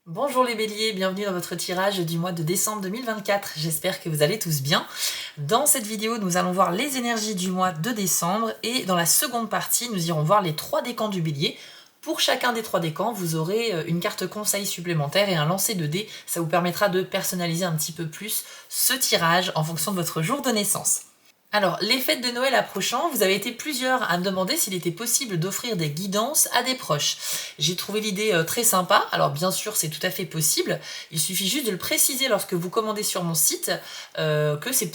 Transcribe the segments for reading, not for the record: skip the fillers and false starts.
Bonjour les béliers, bienvenue dans votre tirage du mois de décembre 2024. J'espère que vous allez tous bien. Dans cette vidéo, nous allons voir les énergies du mois de décembre et dans la seconde partie, nous irons voir les 3 décans du bélier. Pour chacun des 3 décans, vous aurez une carte conseil supplémentaire et un lancer de dés. Ça vous permettra de personnaliser un petit peu plus ce tirage en fonction de votre jour de naissance. Alors, les fêtes de Noël approchant, vous avez été plusieurs à me demander s'il était possible d'offrir des guidances à des proches. J'ai trouvé l'idée très sympa, alors bien sûr c'est tout à fait possible, il suffit juste de le préciser lorsque vous commandez sur mon site que c'est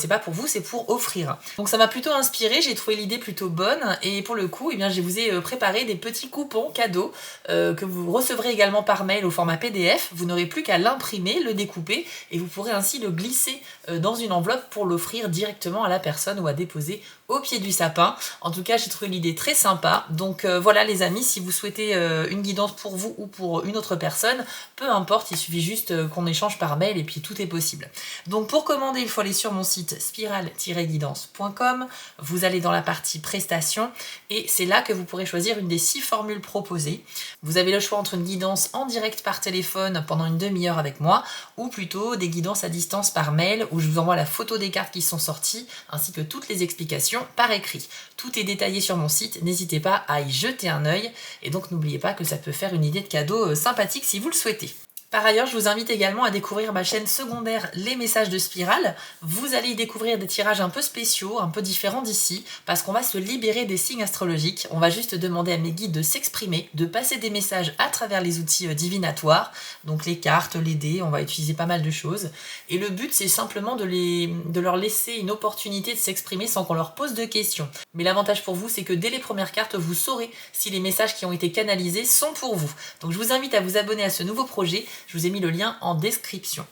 pas pour vous, c'est pour offrir. Donc ça m'a plutôt inspiré, j'ai trouvé l'idée plutôt bonne et pour le coup, je vous ai préparé des petits coupons cadeaux que vous recevrez également par mail au format PDF. Vous n'aurez plus qu'à l'imprimer, le découper et vous pourrez ainsi le glisser dans une enveloppe pour l'offrir directement à la personne ou à déposer au pied du sapin. En tout cas, j'ai trouvé l'idée très sympa. Donc voilà les amis, si vous souhaitez une guidance pour vous ou pour une autre personne, peu importe, il suffit juste qu'on échange par mail et puis tout est possible. Donc pour commander, il faut aller sur mon site spiral-guidance.com. Vous allez dans la partie prestations et c'est là que vous pourrez choisir une des 6 formules proposées. Vous avez le choix entre une guidance en direct par téléphone pendant une demi-heure avec moi ou plutôt des guidances à distance par mail où je vous envoie la photo des cartes qui sont sorties ainsi que toutes les explications par écrit. Tout est détaillé sur mon site, n'hésitez pas à y jeter un œil et donc n'oubliez pas que ça peut faire une idée de cadeau sympathique si vous le souhaitez. Par ailleurs, je vous invite également à découvrir ma chaîne secondaire Les Messages de Spiral. Vous allez y découvrir des tirages un peu spéciaux, un peu différents d'ici, parce qu'on va se libérer des signes astrologiques. On va juste demander à mes guides de s'exprimer, de passer des messages à travers les outils divinatoires, donc les cartes, les dés, on va utiliser pas mal de choses. Et le but, c'est simplement de leur laisser une opportunité de s'exprimer sans qu'on leur pose de questions. Mais l'avantage pour vous, c'est que dès les premières cartes, vous saurez si les messages qui ont été canalisés sont pour vous. Donc je vous invite à vous abonner à ce nouveau projet. Je vous ai mis le lien en description.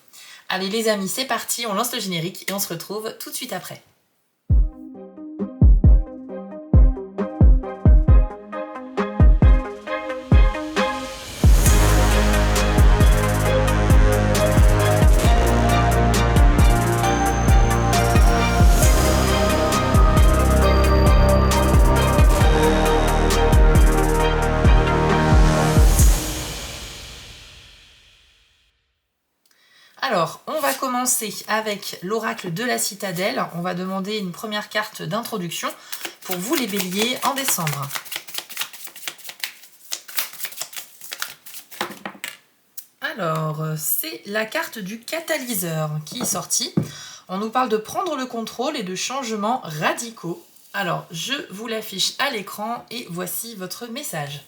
Allez les amis, c'est parti, on lance le générique et on se retrouve tout de suite après. Alors, on va commencer avec l'oracle de la citadelle. On va demander une première carte d'introduction pour vous les béliers en décembre. Alors, c'est la carte du catalyseur qui est sortie. On nous parle de prendre le contrôle et de changements radicaux. Alors, je vous l'affiche à l'écran et voici votre message.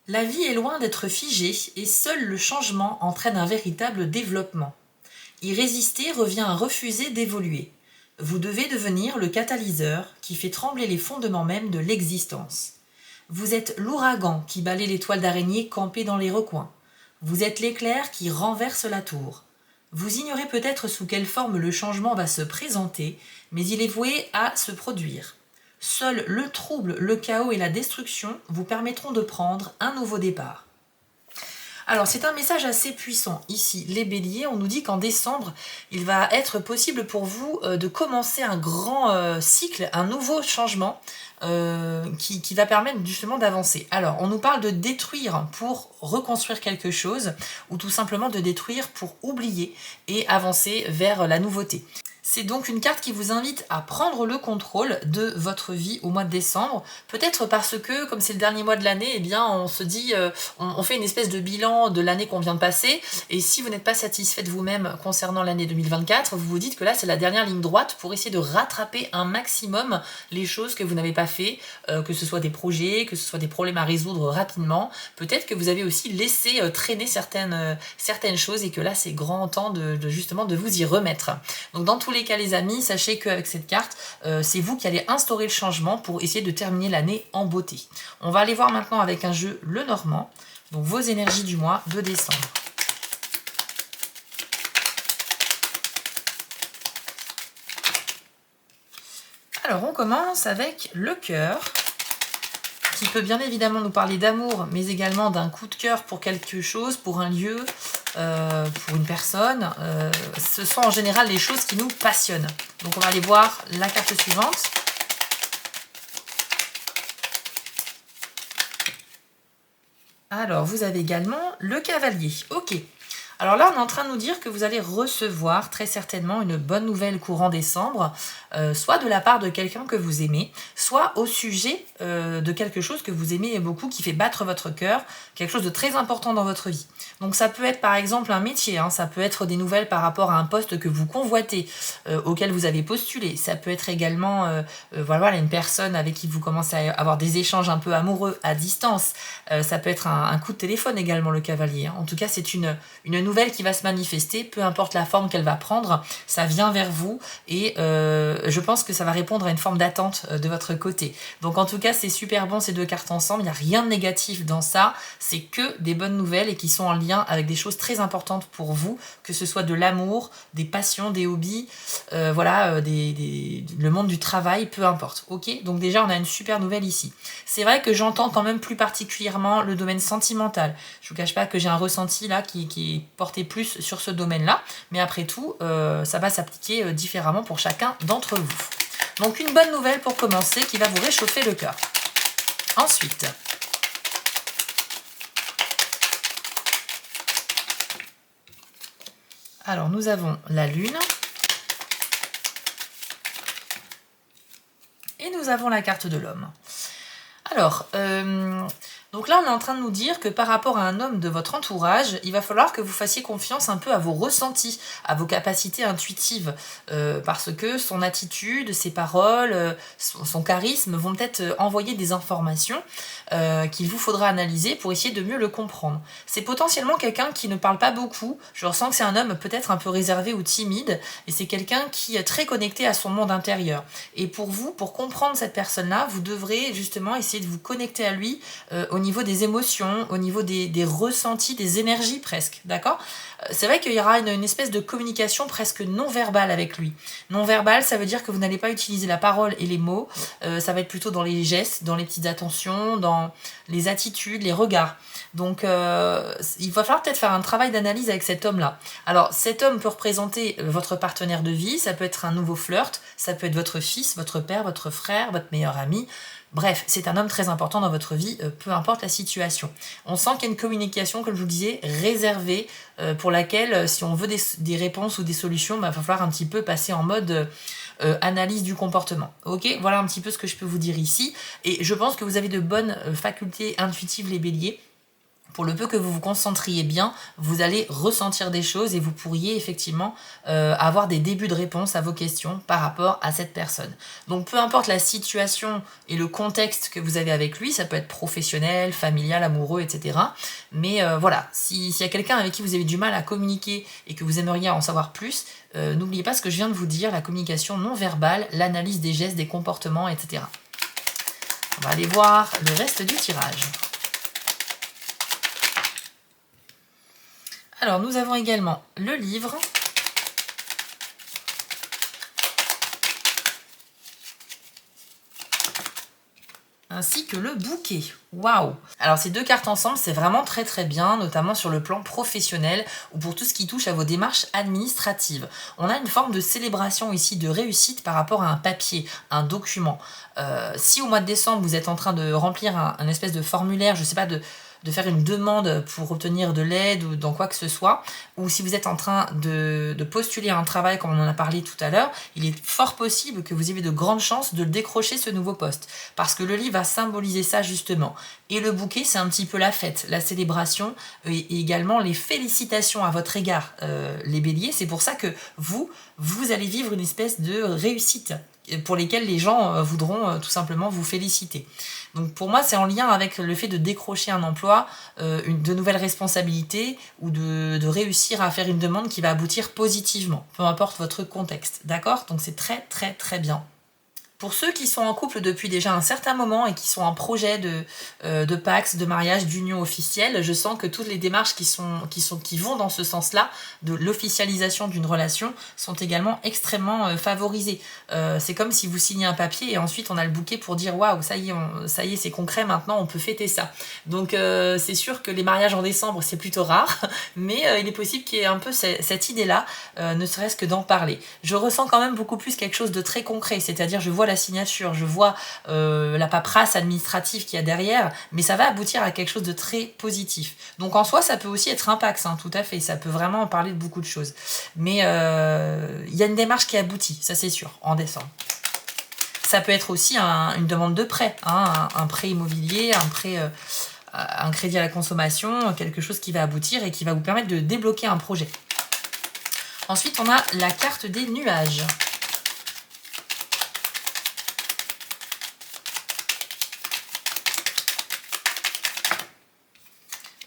La vie est loin d'être figée et seul le changement entraîne un véritable développement. Y résister revient à refuser d'évoluer. Vous devez devenir le catalyseur qui fait trembler les fondements même de l'existence. Vous êtes l'ouragan qui balaie les toiles d'araignée campées dans les recoins. Vous êtes l'éclair qui renverse la tour. Vous ignorez peut-être sous quelle forme le changement va se présenter, mais il est voué à se produire. Seul le trouble, le chaos et la destruction vous permettront de prendre un nouveau départ. Alors c'est un message assez puissant. Ici, les béliers, on nous dit qu'en décembre, il va être possible pour vous de commencer un grand cycle, un nouveau changement qui va permettre justement d'avancer. Alors, on nous parle de détruire pour reconstruire quelque chose ou tout simplement de détruire pour oublier et avancer vers la nouveauté. C'est donc une carte qui vous invite à prendre le contrôle de votre vie au mois de décembre. Peut-être parce que, comme c'est le dernier mois de l'année, eh bien, on se dit, on fait une espèce de bilan de l'année qu'on vient de passer. Et si vous n'êtes pas satisfait de vous-même concernant l'année 2024, vous vous dites que là, c'est la dernière ligne droite pour essayer de rattraper un maximum les choses que vous n'avez pas fait, que ce soit des projets, que ce soit des problèmes à résoudre rapidement. Peut-être que vous avez aussi laissé traîner certaines choses et que là, c'est grand temps justement de vous y remettre. Donc, dans tous les cas les amis, sachez qu'avec cette carte, c'est vous qui allez instaurer le changement pour essayer de terminer l'année en beauté. On va aller voir maintenant avec un jeu Le Normand, donc vos énergies du mois de décembre. Alors on commence avec le cœur, qui peut bien évidemment nous parler d'amour, mais également d'un coup de cœur pour quelque chose, pour un lieu, pour une personne. Ce sont en général les choses qui nous passionnent. Donc on va aller voir la carte suivante. Alors, vous avez également le cavalier. Ok. Alors là, on est en train de nous dire que vous allez recevoir très certainement une bonne nouvelle courant décembre, soit de la part de quelqu'un que vous aimez, soit au sujet de quelque chose que vous aimez beaucoup, qui fait battre votre cœur, quelque chose de très important dans votre vie. Donc ça peut être par exemple un métier, hein, ça peut être des nouvelles par rapport à un poste que vous convoitez, auquel vous avez postulé. Ça peut être également voilà, une personne avec qui vous commencez à avoir des échanges un peu amoureux à distance. Ça peut être un coup de téléphone également, le cavalier. Hein. En tout cas, c'est une nouvelle qui va se manifester, peu importe la forme qu'elle va prendre, ça vient vers vous et je pense que ça va répondre à une forme d'attente de votre côté. Donc en tout cas, c'est super bon ces deux cartes ensemble, il n'y a rien de négatif dans ça, c'est que des bonnes nouvelles et qui sont en lien avec des choses très importantes pour vous, que ce soit de l'amour, des passions, des hobbies, voilà, le monde du travail, peu importe. Ok, donc déjà on a une super nouvelle ici. C'est vrai que j'entends quand même plus particulièrement le domaine sentimental. Je vous cache pas que j'ai un ressenti là qui est porté plus sur ce domaine-là, mais après tout, ça va s'appliquer différemment pour chacun d'entre vous. Donc une bonne nouvelle pour commencer qui va vous réchauffer le cœur. Ensuite, alors nous avons la lune et nous avons la carte de l'homme. Alors, donc là, on est en train de nous dire que par rapport à un homme de votre entourage, il va falloir que vous fassiez confiance un peu à vos ressentis, à vos capacités intuitives, parce que son attitude, ses paroles, son charisme vont peut-être envoyer des informations qu'il vous faudra analyser pour essayer de mieux le comprendre. C'est potentiellement quelqu'un qui ne parle pas beaucoup, je ressens que c'est un homme peut-être un peu réservé ou timide, et c'est quelqu'un qui est très connecté à son monde intérieur. Et pour vous, pour comprendre cette personne-là, vous devrez justement essayer de vous connecter à lui au niveau des émotions, au niveau des ressentis, des énergies presque, d'accord ? C'est vrai qu'il y aura une espèce de communication presque non-verbale avec lui. Non-verbale, ça veut dire que vous n'allez pas utiliser la parole et les mots, ça va être plutôt dans les gestes, dans les petites attentions, dans les attitudes, les regards. Donc il va falloir peut-être faire un travail d'analyse avec cet homme-là. Alors cet homme peut représenter votre partenaire de vie, ça peut être un nouveau flirt, ça peut être votre fils, votre père, votre frère, votre meilleur ami. Bref, c'est un homme très important dans votre vie, peu importe la situation. On sent qu'il y a une communication, comme je vous le disais, réservée, pour laquelle, si on veut des réponses ou des solutions, bah, il va falloir un petit peu passer en mode analyse du comportement. Ok, voilà un petit peu ce que je peux vous dire ici. Et je pense que vous avez de bonnes facultés intuitives, les béliers. Pour le peu que vous vous concentriez bien, vous allez ressentir des choses et vous pourriez effectivement avoir des débuts de réponse à vos questions par rapport à cette personne. Donc peu importe la situation et le contexte que vous avez avec lui, ça peut être professionnel, familial, amoureux, etc. Mais voilà, s'il y a quelqu'un avec qui vous avez du mal à communiquer et que vous aimeriez en savoir plus, n'oubliez pas ce que je viens de vous dire, la communication non verbale, l'analyse des gestes, des comportements, etc. On va aller voir le reste du tirage. Alors, nous avons également le livre, ainsi que le bouquet. Waouh! Alors ces deux cartes ensemble, c'est vraiment très très bien, notamment sur le plan professionnel ou pour tout ce qui touche à vos démarches administratives. On a une forme de célébration ici, de réussite par rapport à un papier, un document. Si au mois de décembre, vous êtes en train de remplir un espèce de formulaire, je ne sais pas, de faire une demande pour obtenir de l'aide ou dans quoi que ce soit, ou si vous êtes en train de postuler à un travail comme on en a parlé tout à l'heure, il est fort possible que vous ayez de grandes chances de décrocher ce nouveau poste, parce que le livre va symboliser ça justement. Et le bouquet, c'est un petit peu la fête, la célébration et également les félicitations à votre égard, les béliers. C'est pour ça que vous allez vivre une espèce de réussite pour lesquelles les gens voudront tout simplement vous féliciter. Donc pour moi, c'est en lien avec le fait de décrocher un emploi, de nouvelles responsabilités ou de réussir à faire une demande qui va aboutir positivement, peu importe votre contexte, d'accord ? Donc c'est très très très bien. Pour ceux qui sont en couple depuis déjà un certain moment et qui sont en projet de Pacs, de mariage, d'union officielle, je sens que toutes les démarches qui vont dans ce sens-là, de l'officialisation d'une relation, sont également extrêmement favorisées. C'est comme si vous signez un papier et ensuite on a le bouquet pour dire waouh, ça y est, c'est concret maintenant, on peut fêter ça. Donc c'est sûr que les mariages en décembre, c'est plutôt rare, mais il est possible qu'il y ait un peu cette idée-là, ne serait-ce que d'en parler. Je ressens quand même beaucoup plus quelque chose de très concret, c'est-à-dire je vois vois la signature, je vois la paperasse administrative qu'il y a derrière, mais ça va aboutir à quelque chose de très positif. Donc en soi, ça peut aussi être un Pax, hein, tout à fait, ça peut vraiment parler de beaucoup de choses. Mais il y a une démarche qui aboutit, ça c'est sûr, en décembre. Ça peut être aussi une demande de prêt, hein, un prêt immobilier, un crédit à la consommation, quelque chose qui va aboutir et qui va vous permettre de débloquer un projet. Ensuite, on a la carte des nuages.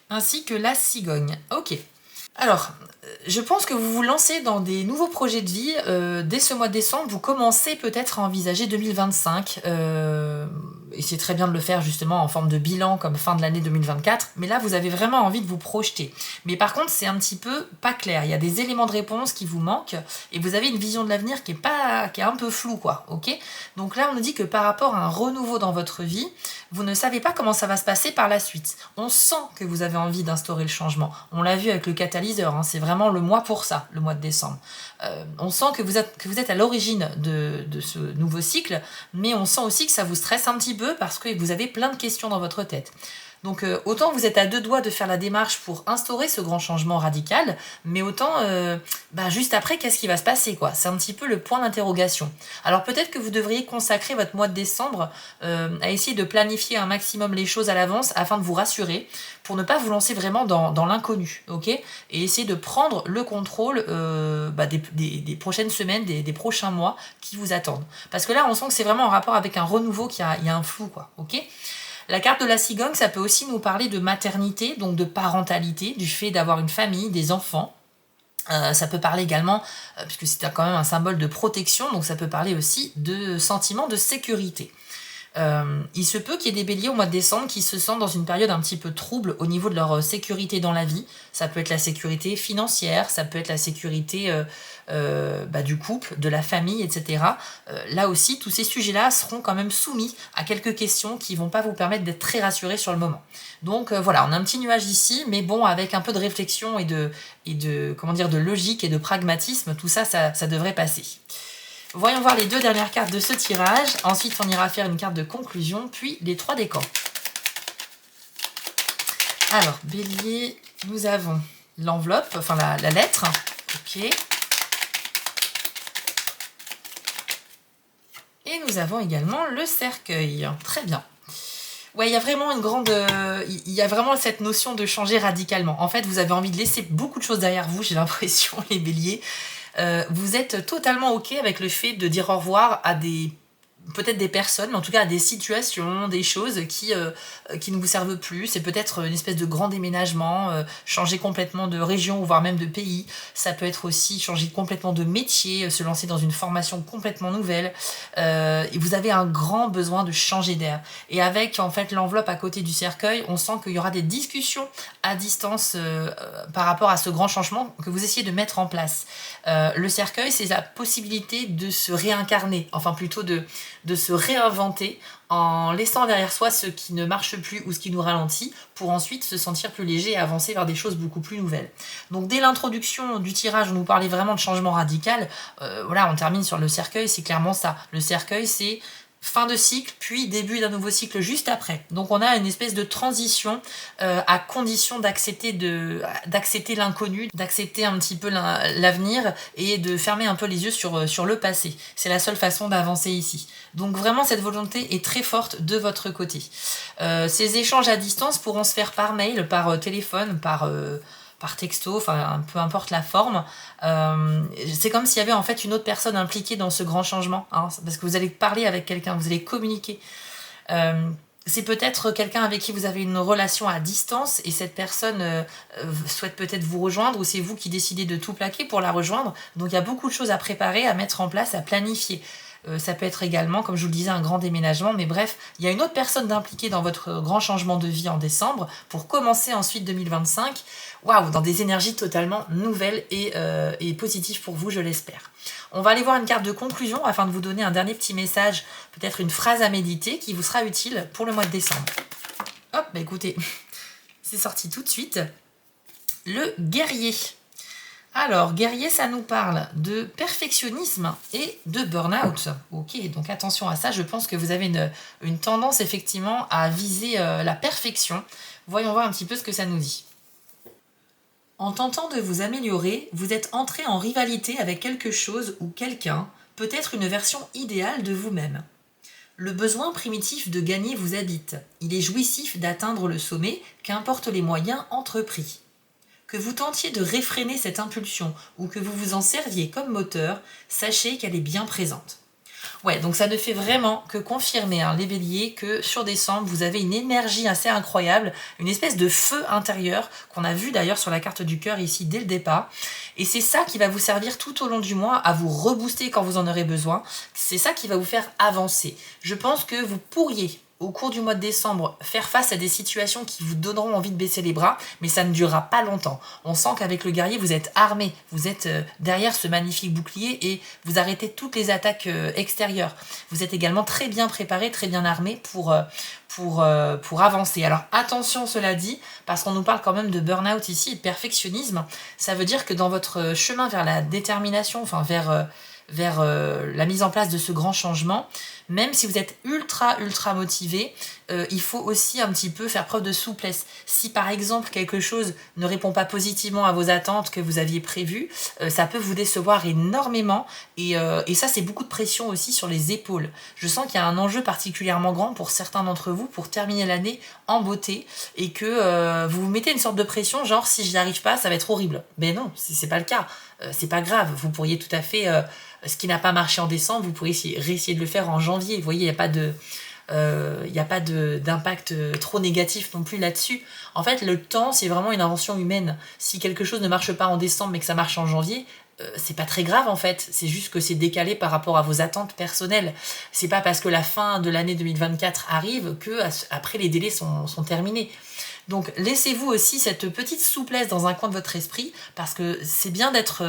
Ainsi que la cigogne. Ok. Alors, je pense que vous vous lancez dans des nouveaux projets de vie. Dès ce mois de décembre, vous commencez peut-être à envisager 2025. Et c'est très bien de le faire justement en forme de bilan comme fin de l'année 2024. Mais là, vous avez vraiment envie de vous projeter. Mais par contre, c'est un petit peu pas clair. Il y a des éléments de réponse qui vous manquent. Et vous avez une vision de l'avenir qui est un peu floue, quoi. Ok ? Donc là, on nous dit que par rapport à un renouveau dans votre vie, vous ne savez pas comment ça va se passer par la suite. On sent que vous avez envie d'instaurer le changement. On l'a vu avec le catalyseur, hein, c'est vraiment le mois pour ça, le mois de décembre. On sent que vous êtes à l'origine de ce nouveau cycle, mais on sent aussi que ça vous stresse un petit peu parce que vous avez plein de questions dans votre tête. Donc autant vous êtes à deux doigts de faire la démarche pour instaurer ce grand changement radical, mais autant juste après, qu'est-ce qui va se passer, quoi ? C'est un petit peu le point d'interrogation. Alors peut-être que vous devriez consacrer votre mois de décembre à essayer de planifier un maximum les choses à l'avance afin de vous rassurer, pour ne pas vous lancer vraiment dans l'inconnu, ok ? Et essayer de prendre le contrôle des prochaines semaines, des prochains mois qui vous attendent. Parce que là, on sent que c'est vraiment en rapport avec un renouveau, qu'il y a un flou, quoi, ok ? La carte de la cigogne, ça peut aussi nous parler de maternité, donc de parentalité, du fait d'avoir une famille, des enfants. Ça peut parler également, puisque c'est quand même un symbole de protection, donc ça peut parler aussi de sentiment de sécurité. Il se peut qu'il y ait des béliers au mois de décembre qui se sentent dans une période un petit peu trouble au niveau de leur sécurité dans la vie. Ça peut être la sécurité financière, ça peut être la sécurité du couple, de la famille, etc. Là aussi, tous ces sujets-là seront quand même soumis à quelques questions qui vont pas vous permettre d'être très rassurés sur le moment. Donc voilà, on a un petit nuage ici, mais bon, avec un peu de réflexion et de logique et de pragmatisme, tout ça devrait passer. Voyons voir les deux dernières cartes de ce tirage. Ensuite, on ira faire une carte de conclusion, puis les 3 décans. Alors, bélier, nous avons l'enveloppe, enfin la lettre. Ok. Et nous avons également le cercueil. Très bien. Ouais, il y a vraiment il y a vraiment cette notion de changer radicalement. En fait, vous avez envie de laisser beaucoup de choses derrière vous, j'ai l'impression, les béliers. Vous êtes totalement ok avec le fait de dire au revoir à peut-être des personnes, mais en tout cas à des situations, des choses qui ne vous servent plus. C'est peut-être une espèce de grand déménagement, changer complètement de région, voire même de pays. Ça peut être aussi changer complètement de métier, se lancer dans une formation complètement nouvelle. Et vous avez un grand besoin de changer d'air. Et avec en fait l'enveloppe à côté du cercueil, on sent qu'il y aura des discussions à distance par rapport à ce grand changement que vous essayez de mettre en place. Le cercueil, c'est la possibilité de se réincarner, enfin plutôt de se réinventer en laissant derrière soi ce qui ne marche plus ou ce qui nous ralentit pour ensuite se sentir plus léger et avancer vers des choses beaucoup plus nouvelles. Donc dès l'introduction du tirage, on nous parlait vraiment de changement radical. On termine sur le cercueil, c'est clairement ça. Le cercueil, c'est fin de cycle, puis début d'un nouveau cycle juste après. Donc on a une espèce de transition à condition d'accepter l'inconnu, d'accepter un petit peu l'avenir et de fermer un peu les yeux sur le passé. C'est la seule façon d'avancer ici. Donc vraiment cette volonté est très forte de votre côté. Ces échanges à distance pourront se faire par mail, par téléphone, par texto, enfin peu importe la forme. C'est comme s'il y avait en fait une autre personne impliquée dans ce grand changement, hein, parce que vous allez parler avec quelqu'un, vous allez communiquer. C'est peut-être quelqu'un avec qui vous avez une relation à distance et cette personne souhaite peut-être vous rejoindre ou c'est vous qui décidez de tout plaquer pour la rejoindre. Donc il y a beaucoup de choses à préparer, à mettre en place, à planifier. Ça peut être également, comme je vous le disais, un grand déménagement, mais bref, il y a une autre personne d'impliquée dans votre grand changement de vie en décembre pour commencer ensuite 2025. Waouh, dans des énergies totalement nouvelles et positives pour vous, je l'espère. On va aller voir une carte de conclusion afin de vous donner un dernier petit message, peut-être une phrase à méditer qui vous sera utile pour le mois de décembre. Hop, écoutez, c'est sorti tout de suite. Le guerrier. Alors, guerrier, ça nous parle de perfectionnisme et de burn-out. Ok, donc attention à ça, je pense que vous avez une tendance effectivement à viser la perfection. Voyons voir un petit peu ce que ça nous dit. En tentant de vous améliorer, vous êtes entré en rivalité avec quelque chose ou quelqu'un, peut-être une version idéale de vous-même. Le besoin primitif de gagner vous habite. Il est jouissif d'atteindre le sommet, qu'importe les moyens entrepris. Que vous tentiez de réfréner cette impulsion ou que vous vous en serviez comme moteur, sachez qu'elle est bien présente. Ouais, donc ça ne fait vraiment que confirmer, les béliers, que sur décembre, vous avez une énergie assez incroyable, une espèce de feu intérieur qu'on a vu d'ailleurs sur la carte du cœur ici dès le départ. Et c'est ça qui va vous servir tout au long du mois à vous rebooster quand vous en aurez besoin. C'est ça qui va vous faire avancer. Je pense que vous pourriez au cours du mois de décembre, faire face à des situations qui vous donneront envie de baisser les bras, mais ça ne durera pas longtemps. On sent qu'avec le guerrier, vous êtes armé, vous êtes derrière ce magnifique bouclier et vous arrêtez toutes les attaques extérieures. Vous êtes également très bien préparé, très bien armé pour avancer. Alors attention, cela dit, parce qu'on nous parle quand même de burn-out ici, de perfectionnisme, ça veut dire que dans votre chemin vers la détermination, enfin vers la mise en place de ce grand changement, même si vous êtes ultra motivé, il faut aussi un petit peu faire preuve de souplesse. Si par exemple quelque chose ne répond pas positivement à vos attentes que vous aviez prévues, ça peut vous décevoir énormément et ça c'est beaucoup de pression aussi sur les épaules. Je sens qu'il y a un enjeu particulièrement grand pour certains d'entre vous pour terminer l'année en beauté et que vous vous mettez une sorte de pression, genre si j'y arrive pas ça va être horrible. Mais non, c'est pas le cas, c'est pas grave, vous pourriez tout à fait... ce qui n'a pas marché en décembre, vous pourriez réessayer de le faire en janvier. Vous voyez, il n'y a pas d'impact trop négatif non plus là-dessus. En fait, le temps, c'est vraiment une invention humaine. Si quelque chose ne marche pas en décembre mais que ça marche en janvier, c'est pas très grave en fait. C'est juste que c'est décalé par rapport à vos attentes personnelles. C'est pas parce que la fin de l'année 2024 arrive que après les délais sont terminés. Donc laissez-vous aussi cette petite souplesse dans un coin de votre esprit, parce que c'est bien d'être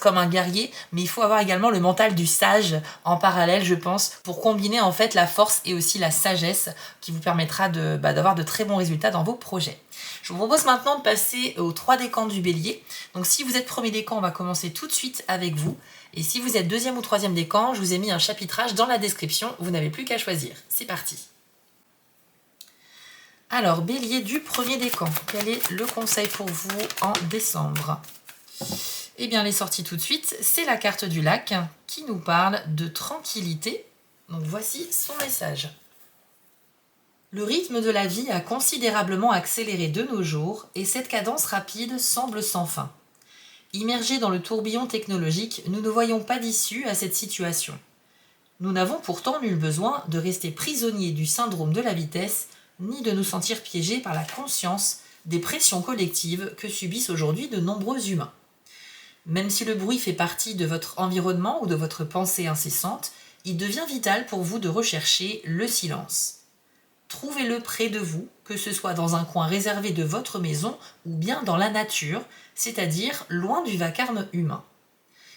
comme un guerrier, mais il faut avoir également le mental du sage en parallèle, je pense, pour combiner en fait la force et aussi la sagesse qui vous permettra d'avoir de très bons résultats dans vos projets. Je vous propose maintenant de passer aux 3 décans du bélier. Donc si vous êtes premier décan, on va commencer tout de suite avec vous. Et si vous êtes deuxième ou troisième décan, je vous ai mis un chapitrage dans la description, vous n'avez plus qu'à choisir. C'est parti. Alors, bélier du premier décan, quel est le conseil pour vous en décembre? Eh bien, les sorties tout de suite, c'est la carte du lac qui nous parle de tranquillité. Donc, voici son message. Le rythme de la vie a considérablement accéléré de nos jours et cette cadence rapide semble sans fin. Immergés dans le tourbillon technologique, nous ne voyons pas d'issue à cette situation. Nous n'avons pourtant nul besoin de rester prisonniers du syndrome de la vitesse ni de nous sentir piégés par la conscience des pressions collectives que subissent aujourd'hui de nombreux humains. Même si le bruit fait partie de votre environnement ou de votre pensée incessante, il devient vital pour vous de rechercher le silence. Trouvez-le près de vous, que ce soit dans un coin réservé de votre maison ou bien dans la nature, c'est-à-dire loin du vacarme humain.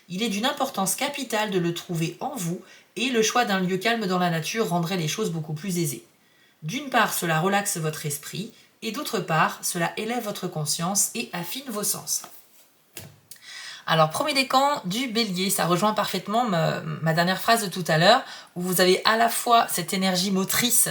Il est d'une importance capitale de le trouver en vous et le choix d'un lieu calme dans la nature rendrait les choses beaucoup plus aisées. D'une part, cela relaxe votre esprit, et d'autre part, cela élève votre conscience et affine vos sens. Alors, premier décan du bélier, ça rejoint parfaitement ma dernière phrase de tout à l'heure, où vous avez à la fois cette énergie motrice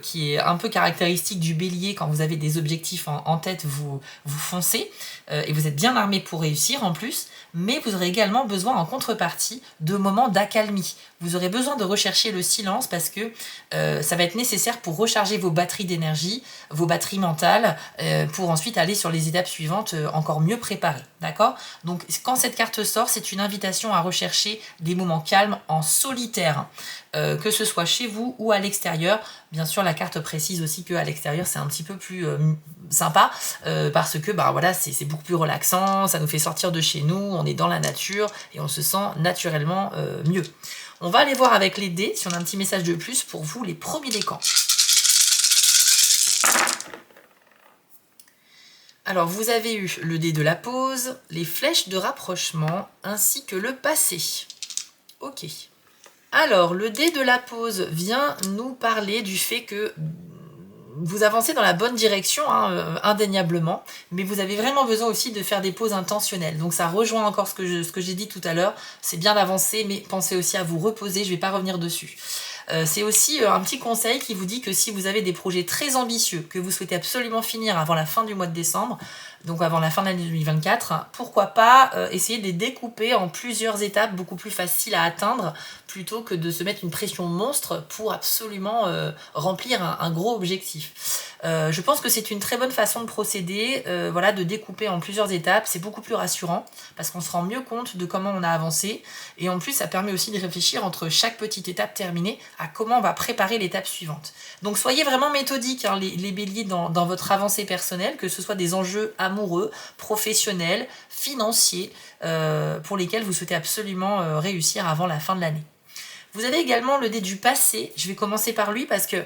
qui est un peu caractéristique du bélier. Quand vous avez des objectifs en tête, vous foncez, et vous êtes bien armé pour réussir en plus, mais vous aurez également besoin en contrepartie de moments d'accalmie. Vous aurez besoin de rechercher le silence parce que ça va être nécessaire pour recharger vos batteries d'énergie, vos batteries mentales, pour ensuite aller sur les étapes suivantes encore mieux préparées. D'accord ? Donc quand cette carte sort, c'est une invitation à rechercher des moments calmes en solitaire, que ce soit chez vous ou à l'extérieur. Bien sûr, la carte précise aussi qu'à l'extérieur, c'est un petit peu plus sympa, parce que voilà, c'est beaucoup plus relaxant, ça nous fait sortir de chez nous, on est dans la nature et on se sent naturellement mieux. On va aller voir avec les dés si on a un petit message de plus pour vous, les premiers décans. Alors, vous avez eu le dé de la pause, les flèches de rapprochement, ainsi que le passé. Ok. Alors, le dé de la pause vient nous parler du fait que vous avancez dans la bonne direction, hein, indéniablement, mais vous avez vraiment besoin aussi de faire des pauses intentionnelles. Donc ça rejoint encore ce que j'ai dit tout à l'heure, c'est bien d'avancer, mais pensez aussi à vous reposer, je ne vais pas revenir dessus. C'est aussi un petit conseil qui vous dit que si vous avez des projets très ambitieux, que vous souhaitez absolument finir avant la fin du mois de décembre, donc avant la fin de l'année 2024, pourquoi pas essayer de les découper en plusieurs étapes beaucoup plus faciles à atteindre, plutôt que de se mettre une pression monstre pour absolument remplir un gros objectif. Je pense que c'est une très bonne façon de procéder, voilà, de découper en plusieurs étapes, c'est beaucoup plus rassurant, parce qu'on se rend mieux compte de comment on a avancé, et en plus ça permet aussi de réfléchir entre chaque petite étape terminée à comment on va préparer l'étape suivante. Donc soyez vraiment méthodiques, hein, les béliers, dans votre avancée personnelle, que ce soit des enjeux amoureux, professionnels, financiers, pour lesquels vous souhaitez absolument réussir avant la fin de l'année. Vous avez également le dé du passé, je vais commencer par lui parce que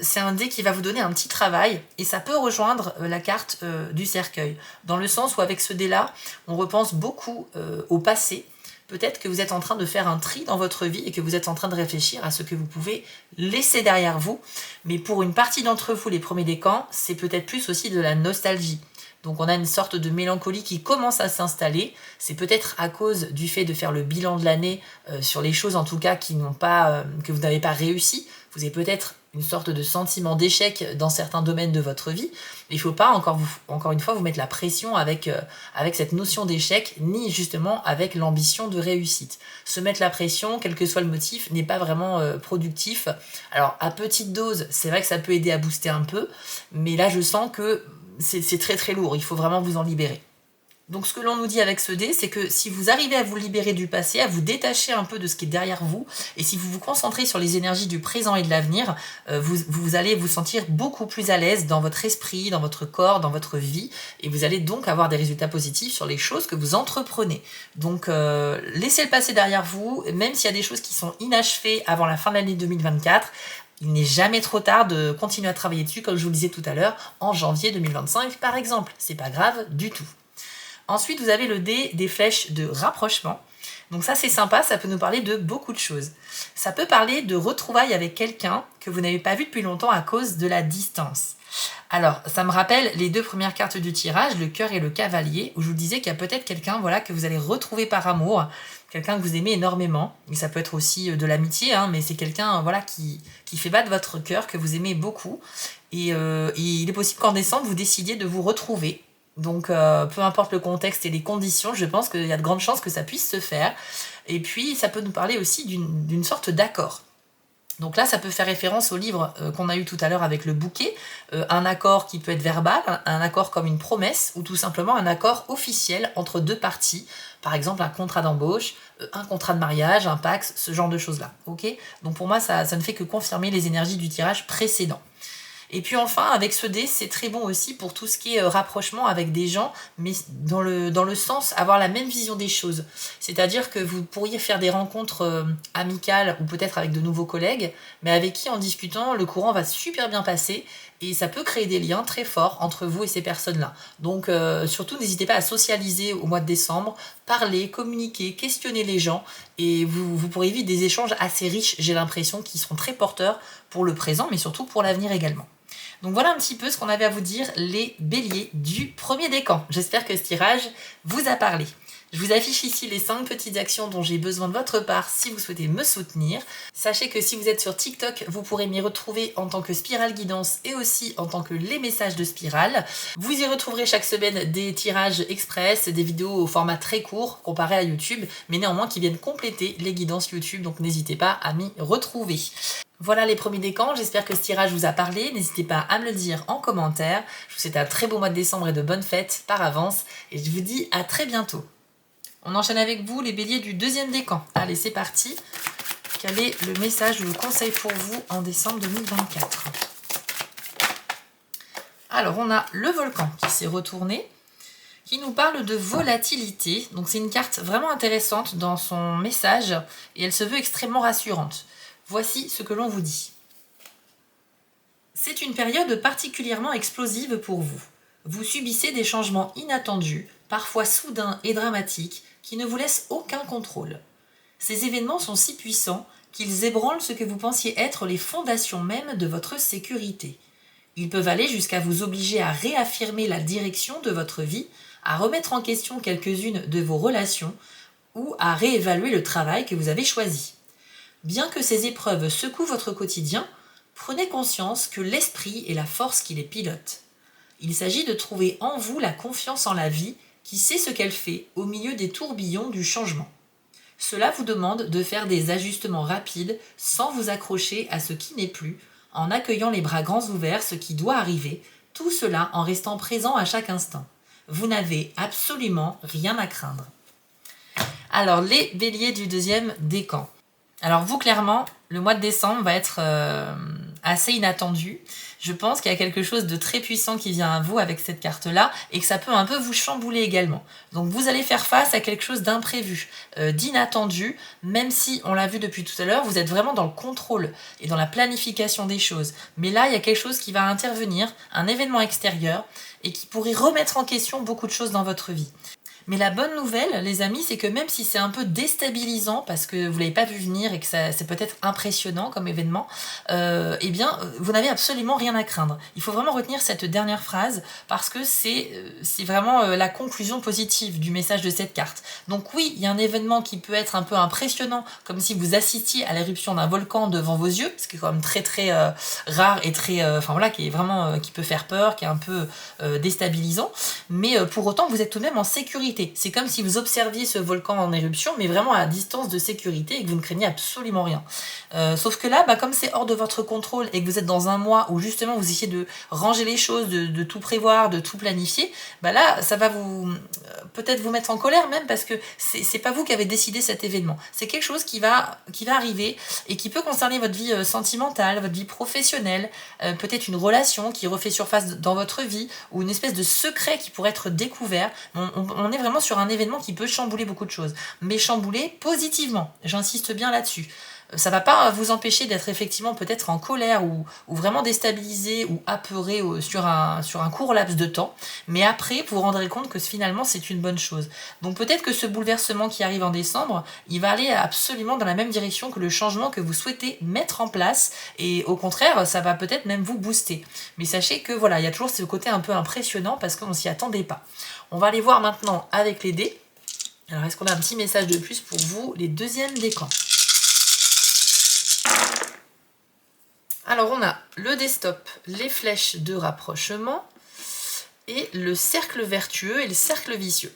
c'est un dé qui va vous donner un petit travail et ça peut rejoindre la carte du cercueil, dans le sens où avec ce dé-là, on repense beaucoup au passé. Peut-être que vous êtes en train de faire un tri dans votre vie et que vous êtes en train de réfléchir à ce que vous pouvez laisser derrière vous, mais pour une partie d'entre vous, les premiers décans, c'est peut-être plus aussi de la nostalgie. Donc on a une sorte de mélancolie qui commence à s'installer. C'est peut-être à cause du fait de faire le bilan de l'année sur les choses en tout cas que vous n'avez pas réussi. Vous avez peut-être une sorte de sentiment d'échec dans certains domaines de votre vie. Il ne faut pas encore une fois vous mettre la pression avec cette notion d'échec, ni justement avec l'ambition de réussite. Se mettre la pression, quel que soit le motif, n'est pas vraiment productif. Alors à petite dose, c'est vrai que ça peut aider à booster un peu, mais là je sens que c'est très très lourd, il faut vraiment vous en libérer. Donc ce que l'on nous dit avec ce dé, c'est que si vous arrivez à vous libérer du passé, à vous détacher un peu de ce qui est derrière vous, et si vous vous concentrez sur les énergies du présent et de l'avenir, vous allez vous sentir beaucoup plus à l'aise dans votre esprit, dans votre corps, dans votre vie, et vous allez donc avoir des résultats positifs sur les choses que vous entreprenez. Donc laissez le passé derrière vous, même s'il y a des choses qui sont inachevées avant la fin de l'année 2024, il n'est jamais trop tard de continuer à travailler dessus, comme je vous le disais tout à l'heure, en janvier 2025 par exemple. C'est pas grave du tout. Ensuite, vous avez le dé des flèches de rapprochement. Donc ça, c'est sympa, ça peut nous parler de beaucoup de choses. Ça peut parler de retrouvailles avec quelqu'un que vous n'avez pas vu depuis longtemps à cause de la distance. Alors, ça me rappelle les deux premières cartes du tirage, le cœur et le cavalier, où je vous disais qu'il y a peut-être quelqu'un, voilà, que vous allez retrouver par amour, quelqu'un que vous aimez énormément. Et ça peut être aussi de l'amitié, hein, mais c'est quelqu'un, voilà, qui fait battre votre cœur, que vous aimez beaucoup. Et il est possible qu'en décembre, vous décidiez de vous retrouver. Donc, peu importe le contexte et les conditions, je pense qu'il y a de grandes chances que ça puisse se faire. Et puis, ça peut nous parler aussi d'une sorte d'accord. Donc là, ça peut faire référence au livre qu'on a eu tout à l'heure avec le bouquet, un accord qui peut être verbal, un accord comme une promesse, ou tout simplement un accord officiel entre deux parties, par exemple un contrat d'embauche, un contrat de mariage, un Pacs, ce genre de choses-là. Okay, donc pour moi, ça ne fait que confirmer les énergies du tirage précédent. Et puis enfin, avec ce dé, c'est très bon aussi pour tout ce qui est rapprochement avec des gens, mais dans le sens avoir la même vision des choses. C'est-à-dire que vous pourriez faire des rencontres amicales ou peut-être avec de nouveaux collègues, mais avec qui en discutant, le courant va super bien passer et ça peut créer des liens très forts entre vous et ces personnes-là. Donc surtout, n'hésitez pas à socialiser au mois de décembre, parler, communiquer, questionner les gens et vous pourrez vivre des échanges assez riches, j'ai l'impression, qui seront très porteurs pour le présent, mais surtout pour l'avenir également. Donc voilà un petit peu ce qu'on avait à vous dire, les béliers du premier décan. J'espère que ce tirage vous a parlé. Je vous affiche ici les 5 petites actions dont j'ai besoin de votre part si vous souhaitez me soutenir. Sachez que si vous êtes sur TikTok, vous pourrez m'y retrouver en tant que Spirale Guidance et aussi en tant que les messages de Spirale. Vous y retrouverez chaque semaine des tirages express, des vidéos au format très court comparé à YouTube, mais néanmoins qui viennent compléter les guidances YouTube, donc n'hésitez pas à m'y retrouver. Voilà les premiers décans, j'espère que ce tirage vous a parlé, n'hésitez pas à me le dire en commentaire. Je vous souhaite un très beau mois de décembre et de bonnes fêtes par avance, et je vous dis à très bientôt. On enchaîne avec vous les béliers du deuxième décan. Allez, c'est parti. Quel est le message ou le conseil pour vous en décembre 2024? Alors, on a le volcan qui s'est retourné, qui nous parle de volatilité. Donc, c'est une carte vraiment intéressante dans son message et elle se veut extrêmement rassurante. Voici ce que l'on vous dit. C'est une période particulièrement explosive pour vous. Vous subissez des changements inattendus, parfois soudains et dramatiques, qui ne vous laissent aucun contrôle. Ces événements sont si puissants qu'ils ébranlent ce que vous pensiez être les fondations mêmes de votre sécurité. Ils peuvent aller jusqu'à vous obliger à réaffirmer la direction de votre vie, à remettre en question quelques-unes de vos relations ou à réévaluer le travail que vous avez choisi. Bien que ces épreuves secouent votre quotidien, prenez conscience que l'esprit est la force qui les pilote. Il s'agit de trouver en vous la confiance en la vie qui sait ce qu'elle fait au milieu des tourbillons du changement. Cela vous demande de faire des ajustements rapides sans vous accrocher à ce qui n'est plus, en accueillant les bras grands ouverts ce qui doit arriver, tout cela en restant présent à chaque instant. Vous n'avez absolument rien à craindre. Alors, les béliers du deuxième décan. Alors vous, clairement, le mois de décembre va être assez inattendu. Je pense qu'il y a quelque chose de très puissant qui vient à vous avec cette carte-là et que ça peut un peu vous chambouler également. Donc vous allez faire face à quelque chose d'imprévu, d'inattendu, même si, on l'a vu depuis tout à l'heure, vous êtes vraiment dans le contrôle et dans la planification des choses. Mais là, il y a quelque chose qui va intervenir, un événement extérieur, et qui pourrait remettre en question beaucoup de choses dans votre vie. Mais la bonne nouvelle, les amis, c'est que même si c'est un peu déstabilisant parce que vous ne l'avez pas vu venir et que c'est peut-être impressionnant comme événement, eh bien, vous n'avez absolument rien à craindre. Il faut vraiment retenir cette dernière phrase parce que c'est vraiment la conclusion positive du message de cette carte. Donc oui, il y a un événement qui peut être un peu impressionnant, comme si vous assistiez à l'éruption d'un volcan devant vos yeux, ce qui est quand même très très rare et très, enfin voilà, qui est vraiment, qui peut faire peur, qui est un peu déstabilisant. Mais pour autant, vous êtes tout de même en sécurité. C'est comme si vous observiez ce volcan en éruption, mais vraiment à distance de sécurité et que vous ne craignez absolument rien. Sauf que là, comme c'est hors de votre contrôle et que vous êtes dans un mois où justement vous essayez de ranger les choses, de tout prévoir, de tout planifier, là, ça va peut-être vous mettre en colère même parce que c'est pas vous qui avez décidé cet événement. C'est quelque chose qui va arriver et qui peut concerner votre vie sentimentale, votre vie professionnelle, peut-être une relation qui refait surface dans votre vie ou une espèce de secret qui pourrait être découvert. On est vraiment sur un événement qui peut chambouler beaucoup de choses, mais chambouler positivement, j'insiste bien là-dessus. Ça ne va pas vous empêcher d'être effectivement peut-être en colère ou vraiment déstabilisé ou apeuré sur un court laps de temps, mais après vous vous rendrez compte que finalement c'est une bonne chose. Donc peut-être que ce bouleversement qui arrive en décembre, il va aller absolument dans la même direction que le changement que vous souhaitez mettre en place et au contraire ça va peut-être même vous booster. Mais sachez que voilà, il y a toujours ce côté un peu impressionnant parce qu'on ne s'y attendait pas. On va aller voir maintenant avec les dés. Alors est-ce qu'on a un petit message de plus pour vous, les deuxièmes décans? Alors on a le dé stop, les flèches de rapprochement et le cercle vertueux et le cercle vicieux.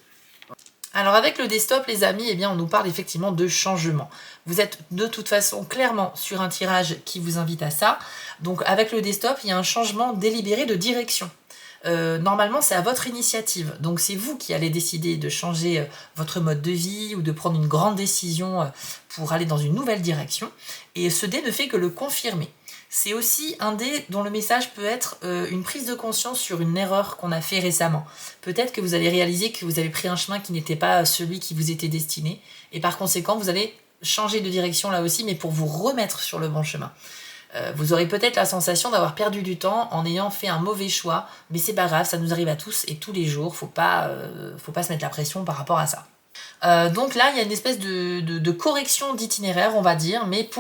Alors avec le dé stop, les amis, on nous parle effectivement de changement. Vous êtes de toute façon clairement sur un tirage qui vous invite à ça. Donc avec le dé stop, il y a un changement délibéré de direction. Normalement, c'est à votre initiative. Donc c'est vous qui allez décider de changer votre mode de vie ou de prendre une grande décision pour aller dans une nouvelle direction. Et ce dé ne fait que le confirmer. C'est aussi un dé dont le message peut être une prise de conscience sur une erreur qu'on a fait récemment. Peut-être que vous allez réaliser que vous avez pris un chemin qui n'était pas celui qui vous était destiné. Et par conséquent, vous allez changer de direction là aussi, mais pour vous remettre sur le bon chemin. Vous aurez peut-être la sensation d'avoir perdu du temps en ayant fait un mauvais choix, mais c'est pas grave, ça nous arrive à tous et tous les jours, faut pas se mettre la pression par rapport à ça. Donc là, il y a une espèce de correction d'itinéraire, on va dire, mais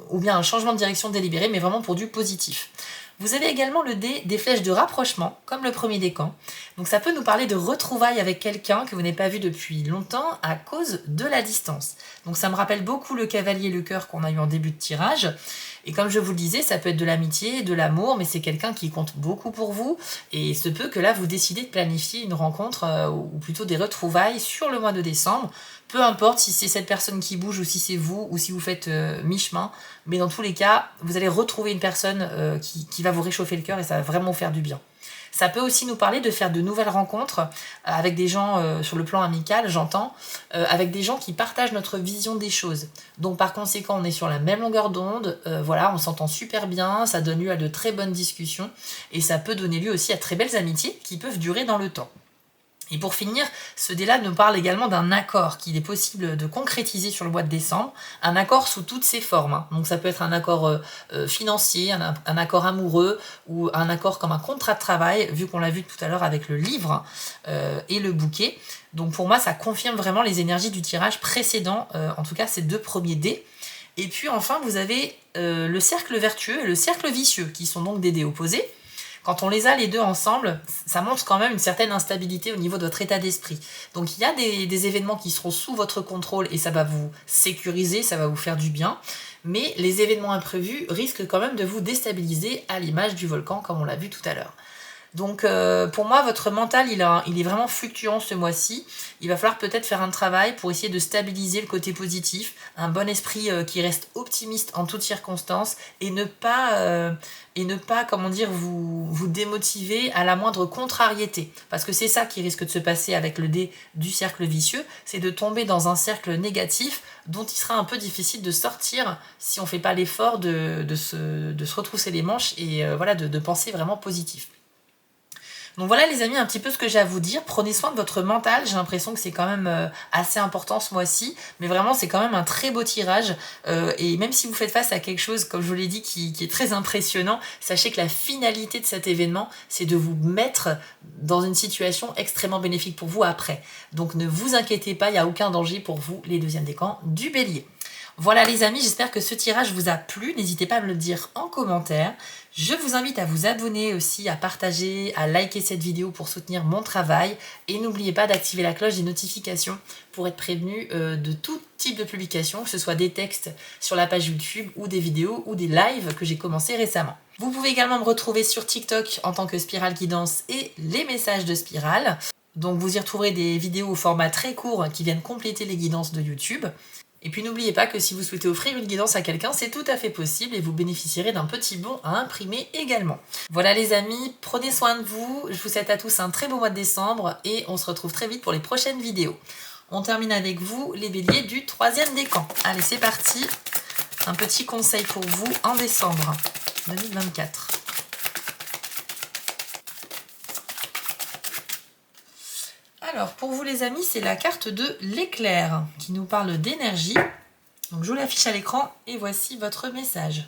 ou bien un changement de direction délibéré, mais vraiment pour du positif. Vous avez également le dé des flèches de rapprochement, comme le premier décan. Donc ça peut nous parler de retrouvailles avec quelqu'un que vous n'avez pas vu depuis longtemps à cause de la distance. Donc ça me rappelle beaucoup le cavalier et le cœur qu'on a eu en début de tirage. Et comme je vous le disais, ça peut être de l'amitié, de l'amour, mais c'est quelqu'un qui compte beaucoup pour vous. Et il se peut que là, vous décidez de planifier une rencontre, ou plutôt des retrouvailles sur le mois de décembre. Peu importe si c'est cette personne qui bouge ou si c'est vous ou si vous faites mi-chemin. Mais dans tous les cas, vous allez retrouver une personne qui va vous réchauffer le cœur et ça va vraiment vous faire du bien. Ça peut aussi nous parler de faire de nouvelles rencontres avec des gens sur le plan amical, j'entends, avec des gens qui partagent notre vision des choses. Donc par conséquent, on est sur la même longueur d'onde, voilà, on s'entend super bien, ça donne lieu à de très bonnes discussions et ça peut donner lieu aussi à très belles amitiés qui peuvent durer dans le temps. Et pour finir, ce dé-là nous parle également d'un accord qu'il est possible de concrétiser sur le mois de décembre, un accord sous toutes ses formes. Donc ça peut être un accord financier, un accord amoureux ou un accord comme un contrat de travail, vu qu'on l'a vu tout à l'heure avec le livre et le bouquet. Donc pour moi, ça confirme vraiment les énergies du tirage précédent, en tout cas ces deux premiers dés. Et puis enfin, vous avez le cercle vertueux et le cercle vicieux, qui sont donc des dés opposés. Quand on les a les deux ensemble, ça montre quand même une certaine instabilité au niveau de votre état d'esprit. Donc il y a des événements qui seront sous votre contrôle et ça va vous sécuriser, ça va vous faire du bien. Mais les événements imprévus risquent quand même de vous déstabiliser à l'image du volcan, comme on l'a vu tout à l'heure. Donc pour moi, votre mental, il est vraiment fluctuant ce mois-ci. Il va falloir peut-être faire un travail pour essayer de stabiliser le côté positif, un bon esprit qui reste optimiste en toutes circonstances et ne pas, comment dire, vous démotiver à la moindre contrariété. Parce que c'est ça qui risque de se passer avec le dé du cercle vicieux, c'est de tomber dans un cercle négatif dont il sera un peu difficile de sortir si on ne fait pas l'effort de se retrousser les manches et voilà, de penser vraiment positif. Donc voilà les amis, un petit peu ce que j'ai à vous dire. Prenez soin de votre mental, j'ai l'impression que c'est quand même assez important ce mois-ci, mais vraiment c'est quand même un très beau tirage. Et même si vous faites face à quelque chose, comme je vous l'ai dit, qui est très impressionnant, sachez que la finalité de cet événement, c'est de vous mettre dans une situation extrêmement bénéfique pour vous après. Donc ne vous inquiétez pas, il n'y a aucun danger pour vous, les deuxièmes décans du Bélier. Voilà les amis, j'espère que ce tirage vous a plu. N'hésitez pas à me le dire en commentaire. Je vous invite à vous abonner aussi, à partager, à liker cette vidéo pour soutenir mon travail. Et n'oubliez pas d'activer la cloche des notifications pour être prévenu de tout type de publication, que ce soit des textes sur la page YouTube ou des vidéos ou des lives que j'ai commencé récemment. Vous pouvez également me retrouver sur TikTok en tant que Spirale Guidance et les messages de Spirale. Donc vous y retrouverez des vidéos au format très court qui viennent compléter les guidances de YouTube. Et puis n'oubliez pas que si vous souhaitez offrir une guidance à quelqu'un, c'est tout à fait possible et vous bénéficierez d'un petit bon à imprimer également. Voilà les amis, prenez soin de vous, je vous souhaite à tous un très beau mois de décembre et on se retrouve très vite pour les prochaines vidéos. On termine avec vous, les béliers du 3e décan. Allez, c'est parti, un petit conseil pour vous en décembre 2024. Alors, pour vous les amis, c'est la carte de l'éclair qui nous parle d'énergie. Donc, je vous l'affiche à l'écran et voici votre message.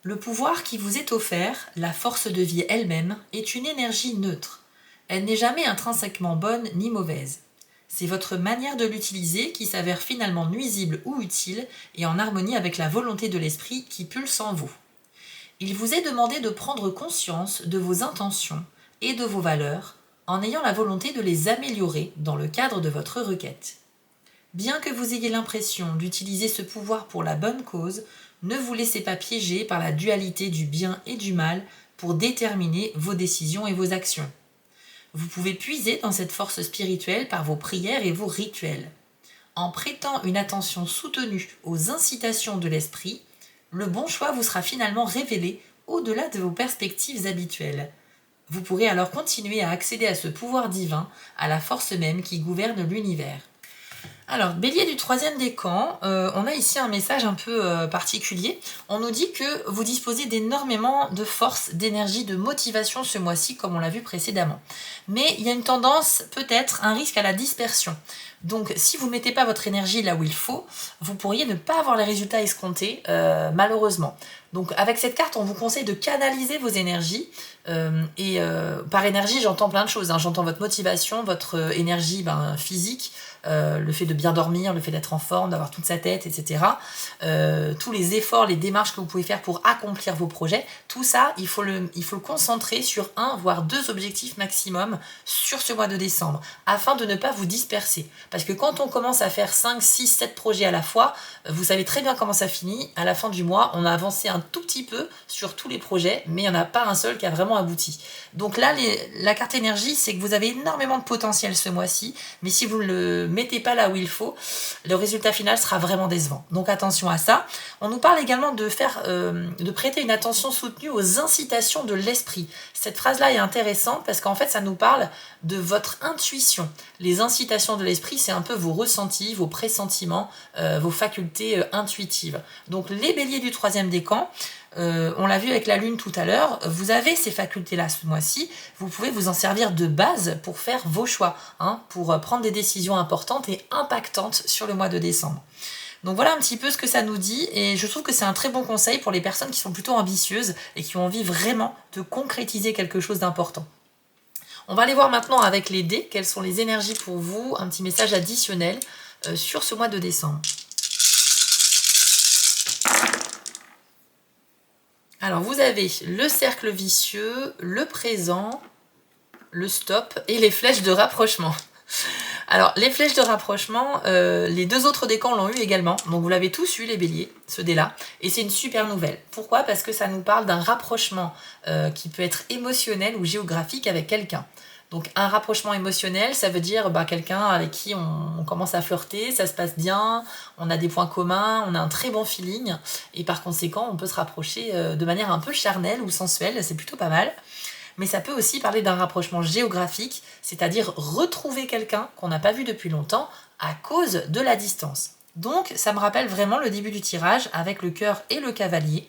Le pouvoir qui vous est offert, la force de vie elle-même, est une énergie neutre. Elle n'est jamais intrinsèquement bonne ni mauvaise. C'est votre manière de l'utiliser qui s'avère finalement nuisible ou utile et en harmonie avec la volonté de l'esprit qui pulse en vous. Il vous est demandé de prendre conscience de vos intentions et de vos valeurs en ayant la volonté de les améliorer dans le cadre de votre requête. Bien que vous ayez l'impression d'utiliser ce pouvoir pour la bonne cause, ne vous laissez pas piéger par la dualité du bien et du mal pour déterminer vos décisions et vos actions. Vous pouvez puiser dans cette force spirituelle par vos prières et vos rituels. En prêtant une attention soutenue aux incitations de l'esprit, le bon choix vous sera finalement révélé au-delà de vos perspectives habituelles. Vous pourrez alors continuer à accéder à ce pouvoir divin, à la force même qui gouverne l'univers. Alors, bélier du 3e décan, on a ici un message un peu particulier. On nous dit que vous disposez d'énormément de force, d'énergie, de motivation ce mois-ci, comme on l'a vu précédemment. Mais il y a une tendance, peut-être, un risque à la dispersion. Donc, si vous ne mettez pas votre énergie là où il faut, vous pourriez ne pas avoir les résultats escomptés, malheureusement. Donc, avec cette carte, on vous conseille de canaliser vos énergies. Par énergie, j'entends plein de choses. J'entends votre motivation, votre énergie physique, le fait de bien dormir, le fait d'être en forme, d'avoir toute sa tête, etc. Tous les efforts, les démarches que vous pouvez faire pour accomplir vos projets, tout ça, il faut le concentrer sur 1 voire 2 objectifs maximum sur ce mois de décembre, afin de ne pas vous disperser. Parce que quand on commence à faire 5, 6, 7 projets à la fois, vous savez très bien comment ça finit. À la fin du mois, on a avancé un tout petit peu sur tous les projets, mais il n'y en a pas un seul qui a vraiment abouti. Donc là, la carte énergie, c'est que vous avez énormément de potentiel ce mois-ci, mais si vous ne le mettez pas là où il faut, le résultat final sera vraiment décevant. Donc attention à ça. On nous parle également de prêter une attention soutenue aux incitations de l'esprit. Cette phrase-là est intéressante parce qu'en fait, ça nous parle de votre intuition. Les incitations de l'esprit, c'est un peu vos ressentis, vos pressentiments, vos facultés intuitives. Donc les béliers du 3e décan, on l'a vu avec la lune tout à l'heure, vous avez ces facultés-là ce mois-ci, vous pouvez vous en servir de base pour faire vos choix, pour prendre des décisions importantes et impactantes sur le mois de décembre. Donc voilà un petit peu ce que ça nous dit et je trouve que c'est un très bon conseil pour les personnes qui sont plutôt ambitieuses et qui ont envie vraiment de concrétiser quelque chose d'important. On va aller voir maintenant avec les dés quelles sont les énergies pour vous, un petit message additionnel sur ce mois de décembre. Alors vous avez le cercle vicieux, le présent, le stop et les flèches de rapprochement. Alors les flèches de rapprochement, les deux autres décans l'ont eu également, donc vous l'avez tous eu les béliers, ce dé-là, et c'est une super nouvelle. Pourquoi? Parce que ça nous parle d'un rapprochement qui peut être émotionnel ou géographique avec quelqu'un. Donc un rapprochement émotionnel, ça veut dire quelqu'un avec qui on commence à flirter, ça se passe bien, on a des points communs, on a un très bon feeling, et par conséquent on peut se rapprocher de manière un peu charnelle ou sensuelle, c'est plutôt pas mal. Mais ça peut aussi parler d'un rapprochement géographique, c'est-à-dire retrouver quelqu'un qu'on n'a pas vu depuis longtemps à cause de la distance. Donc ça me rappelle vraiment le début du tirage avec le cœur et le cavalier,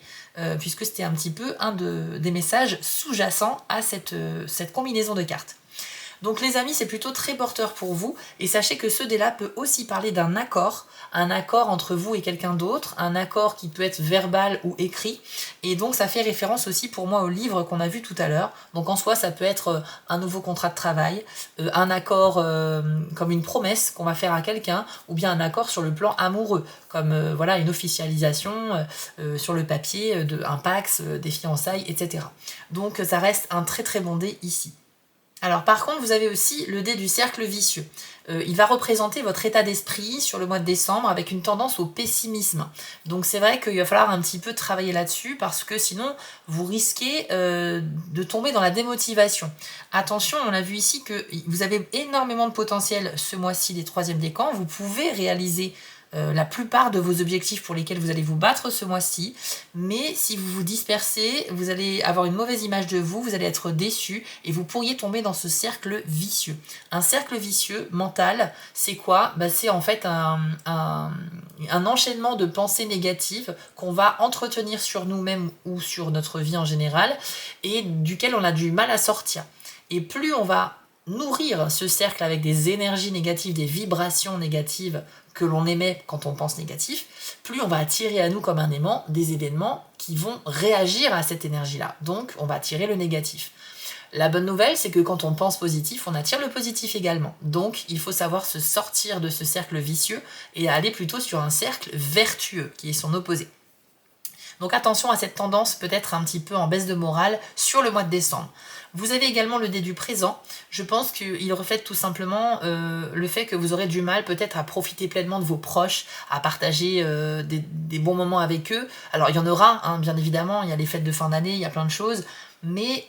puisque c'était un petit peu des messages sous-jacents à cette combinaison de cartes. Donc les amis, c'est plutôt très porteur pour vous, et sachez que ce dé-là peut aussi parler d'un accord, un accord entre vous et quelqu'un d'autre, un accord qui peut être verbal ou écrit, et donc ça fait référence aussi pour moi au livre qu'on a vu tout à l'heure. Donc en soi, ça peut être un nouveau contrat de travail, un accord comme une promesse qu'on va faire à quelqu'un, ou bien un accord sur le plan amoureux, comme voilà une officialisation sur le papier, un pax, des fiançailles, etc. Donc ça reste un très très bon dé ici. Alors par contre, vous avez aussi le dé du cercle vicieux. Il va représenter votre état d'esprit sur le mois de décembre avec une tendance au pessimisme. Donc c'est vrai qu'il va falloir un petit peu travailler là-dessus parce que sinon vous risquez de tomber dans la démotivation. Attention, on a vu ici que vous avez énormément de potentiel ce mois-ci des troisièmes décans. Vous pouvez réaliser la plupart de vos objectifs pour lesquels vous allez vous battre ce mois-ci, mais si vous vous dispersez, vous allez avoir une mauvaise image de vous, vous allez être déçu et vous pourriez tomber dans ce cercle vicieux. Un cercle vicieux mental, c'est quoi? C'est en fait un enchaînement de pensées négatives qu'on va entretenir sur nous-mêmes ou sur notre vie en général et duquel on a du mal à sortir. Et plus on va nourrir ce cercle avec des énergies négatives, des vibrations négatives que l'on émet quand on pense négatif, plus on va attirer à nous comme un aimant des événements qui vont réagir à cette énergie-là. Donc on va attirer le négatif. La bonne nouvelle, c'est que quand on pense positif, on attire le positif également. Donc il faut savoir se sortir de ce cercle vicieux et aller plutôt sur un cercle vertueux, qui est son opposé. Donc attention à cette tendance peut-être un petit peu en baisse de morale sur le mois de décembre. Vous avez également le dé du présent. Je pense qu'il reflète tout simplement le fait que vous aurez du mal peut-être à profiter pleinement de vos proches, à partager des bons moments avec eux. Alors il y en aura, bien évidemment, il y a les fêtes de fin d'année, il y a plein de choses, mais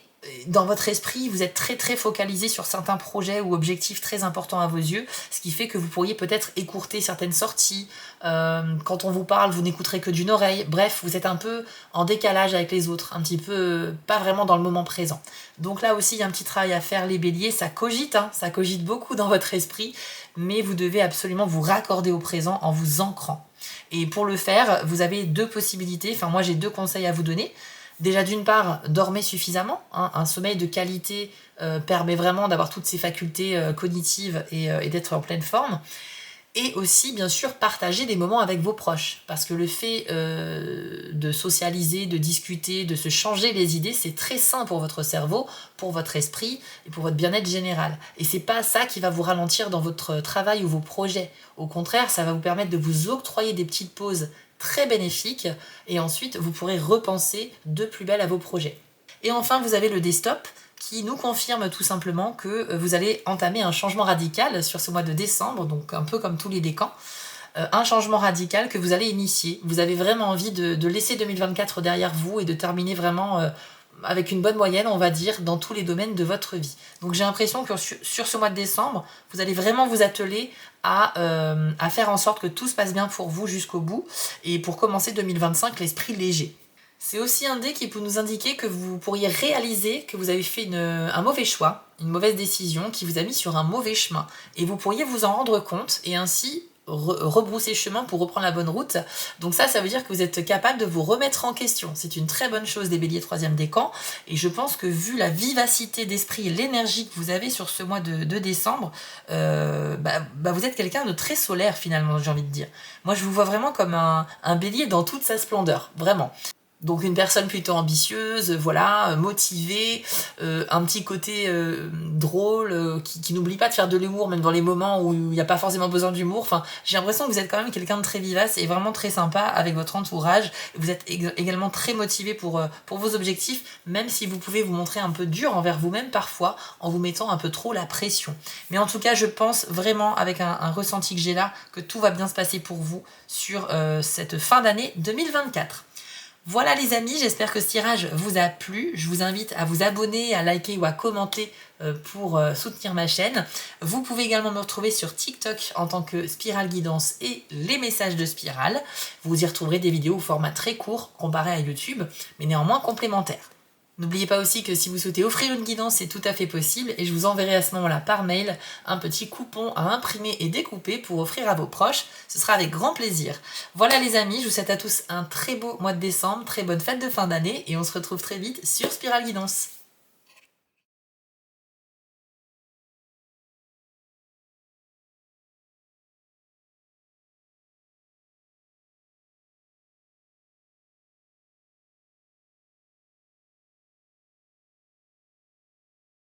dans votre esprit, vous êtes très très focalisé sur certains projets ou objectifs très importants à vos yeux, ce qui fait que vous pourriez peut-être écourter certaines sorties. Quand on vous parle, vous n'écouterez que d'une oreille. Bref, vous êtes un peu en décalage avec les autres, un petit peu pas vraiment dans le moment présent. Donc là aussi, il y a un petit travail à faire, les béliers. Ça cogite, ça cogite beaucoup dans votre esprit, mais vous devez absolument vous raccorder au présent en vous ancrant. Et pour le faire, vous avez deux possibilités. Enfin, moi, j'ai deux conseils à vous donner. Déjà d'une part, dormez suffisamment. Un sommeil de qualité permet vraiment d'avoir toutes ces facultés cognitives et d'être en pleine forme. Et aussi, bien sûr, partager des moments avec vos proches. Parce que le fait de socialiser, de discuter, de se changer les idées, c'est très sain pour votre cerveau, pour votre esprit et pour votre bien-être général. Et c'est pas ça qui va vous ralentir dans votre travail ou vos projets. Au contraire, ça va vous permettre de vous octroyer des petites pauses très bénéfiques et ensuite vous pourrez repenser de plus belle à vos projets. Et enfin, vous avez le dé-stop qui nous confirme tout simplement que vous allez entamer un changement radical sur ce mois de décembre, donc un peu comme tous les décans, un changement radical que vous allez initier. Vous avez vraiment envie de laisser 2024 derrière vous et de terminer vraiment avec une bonne moyenne, on va dire, dans tous les domaines de votre vie. Donc j'ai l'impression que sur ce mois de décembre, vous allez vraiment vous atteler à faire en sorte que tout se passe bien pour vous jusqu'au bout, et pour commencer 2025, l'esprit léger. C'est aussi un dé qui peut nous indiquer que vous pourriez réaliser que vous avez fait un mauvais choix, une mauvaise décision qui vous a mis sur un mauvais chemin. Et vous pourriez vous en rendre compte et ainsi rebrousser chemin pour reprendre la bonne route. Donc ça veut dire que vous êtes capable de vous remettre en question. C'est une très bonne chose des béliers 3e décan. Et je pense que vu la vivacité d'esprit et l'énergie que vous avez sur ce mois de décembre, vous êtes quelqu'un de très solaire finalement, j'ai envie de dire. Moi je vous vois vraiment comme un bélier dans toute sa splendeur, vraiment. Donc une personne plutôt ambitieuse, voilà, motivée, un petit côté drôle, qui n'oublie pas de faire de l'humour, même dans les moments où il n'y a pas forcément besoin d'humour. Enfin, j'ai l'impression que vous êtes quand même quelqu'un de très vivace et vraiment très sympa avec votre entourage. Vous êtes également très motivé pour vos objectifs, même si vous pouvez vous montrer un peu dur envers vous-même parfois, en vous mettant un peu trop la pression. Mais en tout cas, je pense vraiment, avec un ressenti que j'ai là, que tout va bien se passer pour vous sur cette fin d'année 2024. Voilà les amis, j'espère que ce tirage vous a plu. Je vous invite à vous abonner, à liker ou à commenter pour soutenir ma chaîne. Vous pouvez également me retrouver sur TikTok en tant que Spiral Guidance et les messages de Spiral. Vous y retrouverez des vidéos au format très court comparé à YouTube, mais néanmoins complémentaires. N'oubliez pas aussi que si vous souhaitez offrir une guidance, c'est tout à fait possible et je vous enverrai à ce moment-là par mail un petit coupon à imprimer et découper pour offrir à vos proches. Ce sera avec grand plaisir. Voilà les amis, je vous souhaite à tous un très beau mois de décembre, très bonne fête de fin d'année et on se retrouve très vite sur Spiral Guidance.